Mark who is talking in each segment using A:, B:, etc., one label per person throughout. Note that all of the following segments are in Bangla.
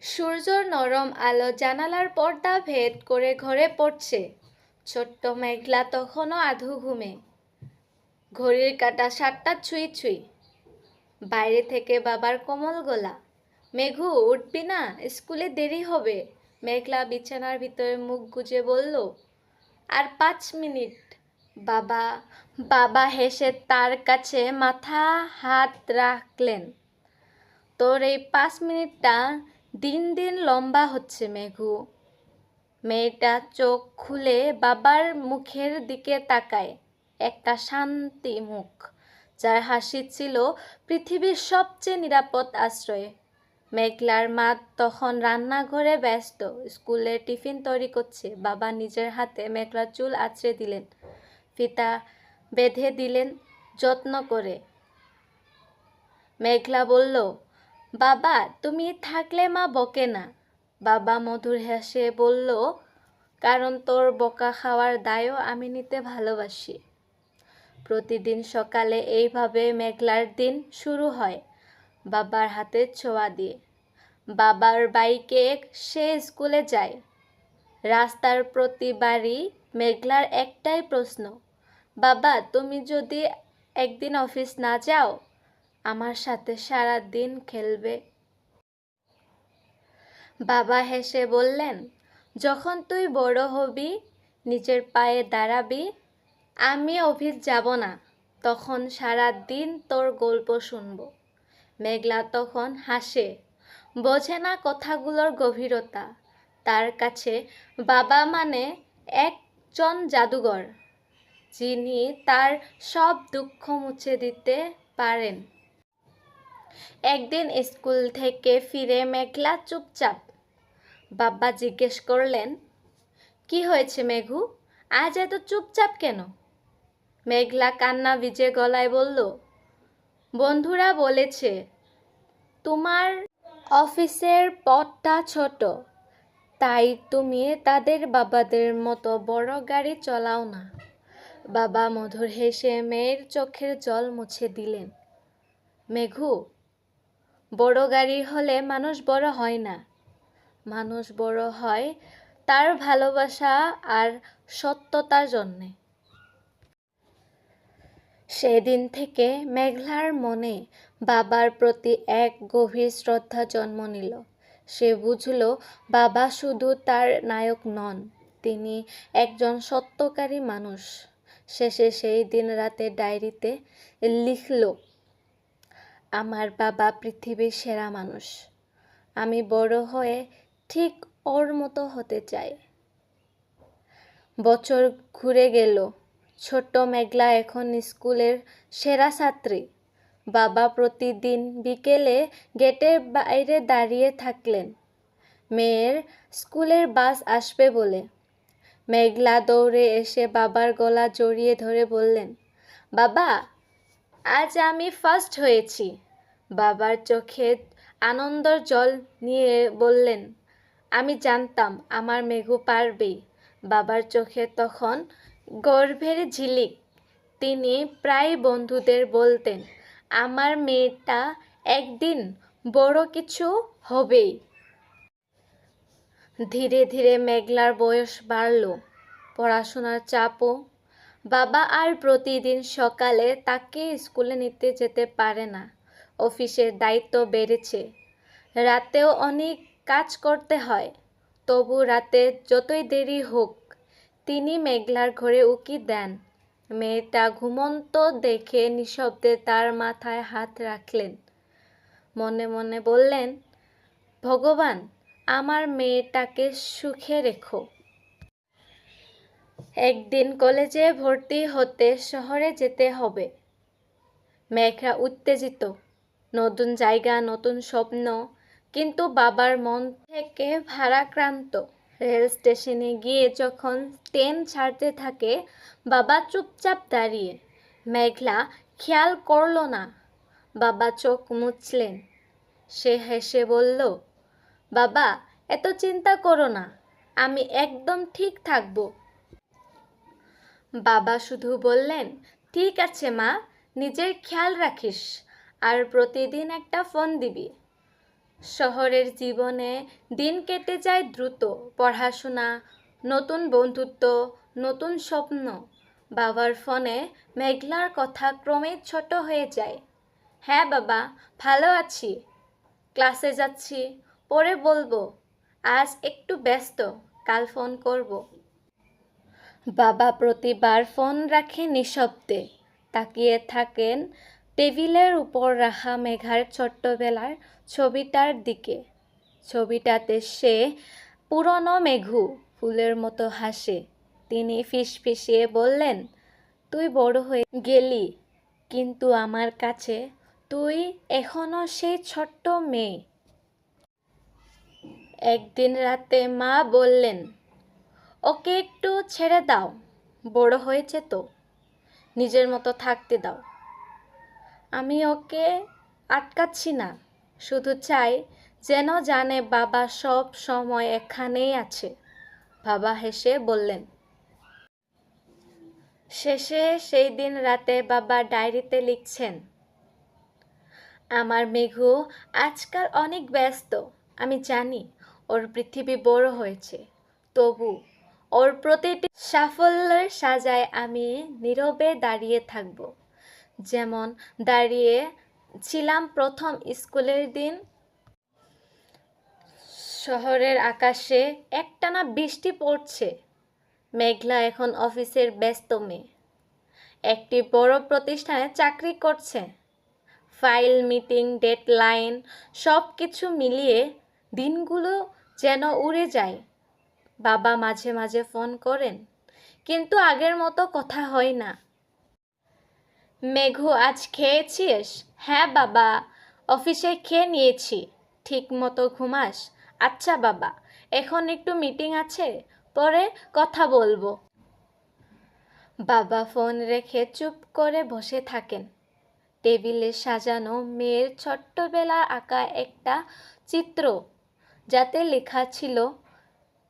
A: সূর্যর নরম আলো জানালার পর্দা ভেদ করে ঘরে পড়ছে। ছোট্ট মেঘলা তখনও আধো ঘুমে। ঘড়ির কাঁটা 7টা ছুঁই ছুঁই। বাইরে থেকে বাবার কোমল গলা, মেঘু উঠবি না, স্কুলে দেরি হবে। মেঘলা বিছানার ভিতরে মুখ গুজে বলল, আর 5 মিনিট। বাবা বাবা হেসে তার কাছে মাথা হাত রাখলেন। তোর এই 5 মিনিটটা দিন দিন লম্বা হচ্ছে মেঘু। মেয়েটা চোখ খুলে বাবার মুখের দিকে তাকায়, একটা শান্তি মুখ, যার হাসি ছিল পৃথিবীর সবচেয়ে নিরাপদ আশ্রয়। মেঘলার মা তখন রান্নাঘরে ব্যস্ত, স্কুলে টিফিন তৈরি করছে। বাবা নিজের হাতে মেঘলার চুল আঁচড়ে দিলেন, ফিতা বেঁধে দিলেন যত্ন করে। মেঘলা বলল, বাবা তুমি থাকলে মা বকে না। বাবা মধুর হেসে বলল, কারণ তোর বকা খাওয়ার দায়ও আমি নিতে ভালোবাসি। প্রতিদিন সকালে এইভাবে মেঘলার দিন শুরু হয়, বাবার হাতের ছোঁয়া দিয়ে। বাবার বাইকে সে স্কুলে যায়। রাস্তার প্রতিবারই মেঘলার একটাই প্রশ্ন, বাবা তুমি যদি একদিন অফিস না যাও, আমার সাথে সারা দিন খেলবে? বাবা হেসে বললেন, যখন তুই বড় হবি, নিজের পায়ে দাঁড়াবি, আমি অফিস যাব না, তখন সারা দিন তোর গল্প শুনব। মেঘলা তখন হাসে, বোঝে না কথাগুলোর গভীরতা। তার কাছে বাবা মানে একজন জাদুঘর, যিনি তার সব দুঃখ মুছে দিতে পারেন। একদিন স্কুল থেকে ফিরে মেঘলা চুপচাপ। বাবা জিজ্ঞেস করলেন, কি হয়েছে মেঘু, আজ এত চুপচাপ কেন? মেঘলা কান্না ভিজে গলায় বলল, বন্ধুরা বলেছে তোমার অফিসের পথটা ছোট, তাই তুমি তাদের বাবাদের মতো বড় গাড়ি চালাও না। বাবা মধুর হেসে মেয়ের চোখের জল মুছে দিলেন। মেঘু, বড় গাড়ি হলে মানুষ বড় হয় না, মানুষ বড় হয় তার ভালোবাসা আর সত্যতার জন্যে। সেদিন থেকে মেঘলার মনে বাবার প্রতি এক গভীর শ্রদ্ধা জন্ম নিল। সে বুঝল বাবা শুধু তার নায়ক নন, তিনি একজন সত্যকারী মানুষ। শেষে সেই দিন রাতে ডায়েরিতে লিখল, আমার বাবা পৃথিবীর সেরা মানুষ, আমি বড় হয়ে ঠিক ওর মতো হতে চাই। বছর ঘুরে গেল, ছোট্ট মেঘলা এখন স্কুলের সেরা ছাত্রী। বাবা প্রতিদিন বিকেলে গেটের বাইরে দাঁড়িয়ে থাকলেন, মেয়ের স্কুলের বাস আসবে বলে। মেঘলা দৌড়ে এসে বাবার গলা জড়িয়ে ধরে বললেন, বাবা আজ আমি ফার্স্ট হয়েছি। বাবার চোখে আনন্দর জল নিয়ে বললেন, আমি জানতাম আমার মেঘু পারবেই। বাবার চোখে তখন গর্বের ঝিলিক। তিনি প্রায় বন্ধুদের বলতেন, আমার মেয়েটা একদিন বড় কিছু হবেই। ধীরে ধীরে মেঘলার বয়স বাড়ল, পড়াশোনার চাপও। বাবা আর প্রতিদিন সকালে তাকে স্কুলে নিতে যেতে পারে না, অফিসের দায়িত্ব বেড়েছে। রাতেও অনেক কাজ করতে হয়, তবু রাতে যতই দেরি হোক তিনি মেঘলার ঘরে উকি দেন। মেয়েটা ঘুমন্ত দেখে নিঃশব্দে তার মাথায় হাত রাখলেন। মনে মনে বললেন, ভগবান আমার মেয়েটাকে সুখে রেখো। একদিন কলেজে ভর্তি হতে শহরে যেতে হবে। মেঘলা উত্তেজিত, নতুন জায়গা, নতুন স্বপ্ন, কিন্তু বাবার মন থেকে ভারাক্রান্ত। রেল স্টেশনে গিয়ে যখন ট্রেন ছাড়তে থাকে, বাবা চুপচাপ দাঁড়িয়ে। মেঘলা খেয়াল করল না। বাবা চোখ মুছলেন। সে হেসে বলল, বাবা এত চিন্তা করো না, আমি একদম ঠিক থাকবো। বাবা শুধু বললেন, ঠিক আছে মা, নিজের খেয়াল রাখিস, আর প্রতিদিন একটা ফোন দিবি। শহরের জীবনে দিন কেটে যায় দ্রুত, পড়াশোনা, নতুন বন্ধুত্ব, নতুন স্বপ্ন। বাবার ফোনে মেঘলার কথা ক্রমেই ছোট হয়ে যায়। হ্যাঁ বাবা, ভালো আছি, ক্লাসে যাচ্ছি, পরে বলবো, আজ একটু ব্যস্ত, কাল ফোন করব। বাবা প্রতিবার ফোন রাখে নিঃশব্দে, তাকিয়ে থাকেন টেবিলের উপর রাখা মেঘার ছোট্টবেলার ছবিটার দিকে। ছবিটাতে সে পুরনো মেঘু ফুলের মতো হাসে। তিনি ফিসফিসিয়ে বললেন, তুই বড় হয়ে গেলি, কিন্তু আমার কাছে তুই এখনো সেই ছোট্ট মেয়ে। একদিন রাতে মা বললেন, ওকে একটু ছেড়ে দাও, বড় হয়েছে তো, নিজের মতো থাকতে দাও। আমি ওকে আটকাচ্ছি না, শুধু চাই যেন জানে বাবা সব সময় এখানেই আছে। বাবা হেসে বললেন। শেষে সেই দিন রাতে বাবা ডায়েরিতে লিখছেন, আমার মেঘু আজকাল অনেক ব্যস্ত, আমি জানি ওর পৃথিবী বড় হয়েছে, তবু ওর প্রতিটি সাফল্যের সাজায় আমি নীরবে দাঁড়িয়ে থাকব, যেমন দাঁড়িয়ে ছিলাম প্রথম স্কুলের দিন। শহরের আকাশে একটানা বৃষ্টি পড়ছে। মেঘলা এখন অফিসের ব্যস্ত মেয়ে, একটি বড় প্রতিষ্ঠানে চাকরি করছে। ফাইল, মিটিং, ডেডলাইন সব কিছু মিলিয়ে দিনগুলো যেন উড়ে যায়। বাবা মাঝে মাঝে ফোন করেন, কিন্তু আগের মতো কথা হয় না। মেঘু, আজ খেয়েছিস? হ্যাঁ বাবা, অফিসে খেয়ে নিয়েছি। ঠিক মতো ঘুমাস? আচ্ছা বাবা, এখন একটু মিটিং আছে, পরে কথা বলবো। বাবা ফোন রেখে চুপ করে বসে থাকেন। টেবিলে সাজানো মেয়ের ছোট্টবেলার আঁকা একটা চিত্র, যাতে লেখা ছিল,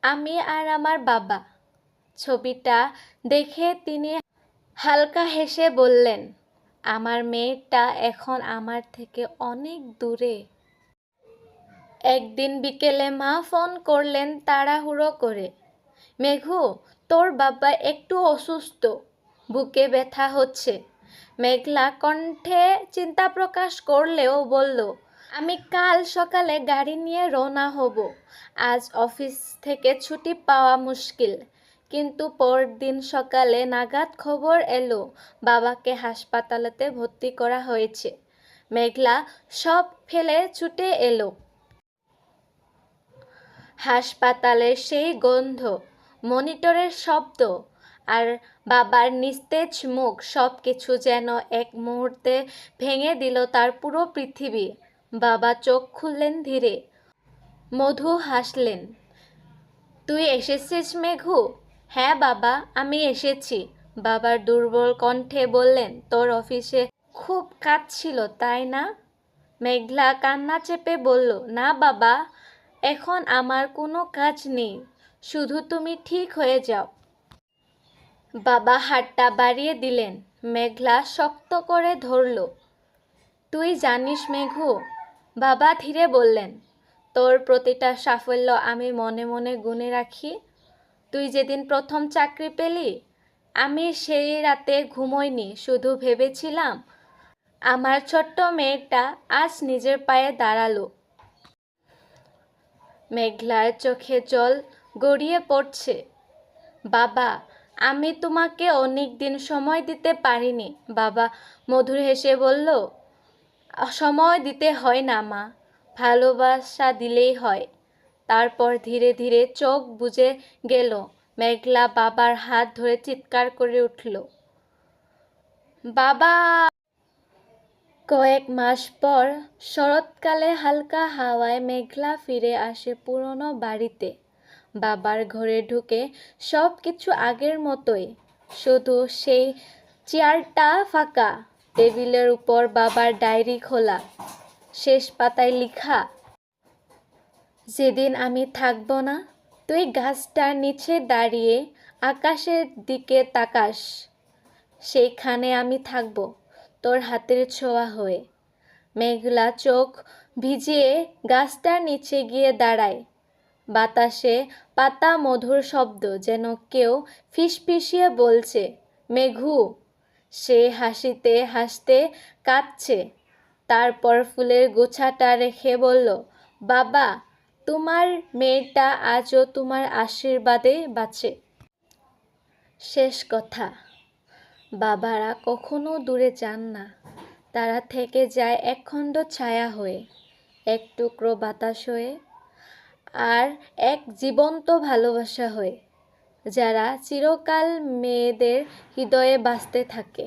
A: আমি আর আমার বাবা। ছবিটা দেখে তিনি হালকা হেসে বললেন, আমার মেয়েটা এখন আমার থেকে অনেক দূরে। একদিন বিকেলে মা ফোন করলেন তাড়াহুড়ো করে, মেঘু, তোর বাবা একটু অসুস্থ, বুকে ব্যথা হচ্ছে। মেঘলা কণ্ঠে চিন্তা প্রকাশ করলেও বলল, আমি কাল সকালে গাড়ি নিয়ে রওনা হব। আজ অফিস থেকে ছুটি পাওয়া মুশকিল, কিন্তু পরদিন সকালে নাগাদ খবর এলো বাবাকে হাসপাতালেতে ভর্তি করা হয়েছে। মেঘলা সব ফেলে ছুটে এলো। হাসপাতালের সেই গন্ধ, মনিটরের শব্দ আর বাবার নিস্তেজ মুখ, সব কিছু যেন এক মুহূর্তে ভেঙে দিল তার পুরো পৃথিবী। বাবা চোখ খুললেন ধীরে। মধু হাসলেন, তুই এসেছিস মেঘু? হ্যাঁ বাবা, আমি এসেছি। বাবার দুর্বল কণ্ঠে বললেন, তোর অফিসে খুব কাজ ছিল তাই না? মেঘলা কান্না চেপে বলল, না বাবা, এখন আমার কোনো কাজ নেই, শুধু তুমি ঠিক হয়ে যাও। বাবা হাতটা বাড়িয়ে দিলেন। মেঘলা শক্ত করে ধরল। তুই জানিস মেঘু, বাবা ধীরে বললেন, তোর প্রতিটা সাফল্য আমি মনে মনে গুণে রাখি। তুই যেদিন প্রথম চাকরি পেলি, আমি সেই রাতে ঘুমোইনি, শুধু ভেবেছিলাম আমার ছোট্ট মেয়েটা আজ নিজের পায়ে দাঁড়ালো। মেঘলার চোখে জল গড়িয়ে পড়ছে। বাবা, আমি তোমাকে অনেক দিন সময় দিতে পারিনি। বাবা মধুর হেসে বলল, সময় দিতে হয় না মা, ভালোবাসা দিলেই হয়। তারপর ধীরে ধীরে চোখ বুজে গেল। মেঘলা বাবার হাত ধরে চিৎকার করে উঠল, বাবা। কয়েক মাস পর শরৎকালে হালকা হাওয়ায় মেঘলা ফিরে আসে পুরনো বাড়িতে। বাবার ঘরে ঢুকে সব কিছু আগের মতোই, শুধু সেই চেয়ারটা ফাঁকা। টেবিলের উপর বাবার ডায়েরি খোলা, শেষ পাতায় লেখা, যেদিন আমি থাকব না, তুই গাছটার নিচে দাঁড়িয়ে আকাশের দিকে তাকাস, সেইখানে আমি থাকব, তোর হাতের ছোঁয়া হয়ে। মেঘলা চোখ ভিজিয়ে গাছটার নিচে গিয়ে দাঁড়ায়। বাতাসে পাতা মধুর শব্দ, যেন কেউ ফিসফিসিয়ে বলছে, মেঘু। সে হাসিতে হাসতে কাঁদছে। তারপর ফুলের গোছাটা রেখে বলল, বাবা, তোমার মেয়েটা আজও তোমার আশীর্বাদে বাঁচে। শেষ কথা। বাবারা কখনো দূরে যান না, তারা থেকে যায় একখণ্ড ছায়া হয়ে, এক টুকরো বাতাস হয়ে, আর এক জীবন্ত ভালোবাসা হয়ে, যারা চিরকাল মেয়েদের হৃদয়ে বাঁচতে থাকে।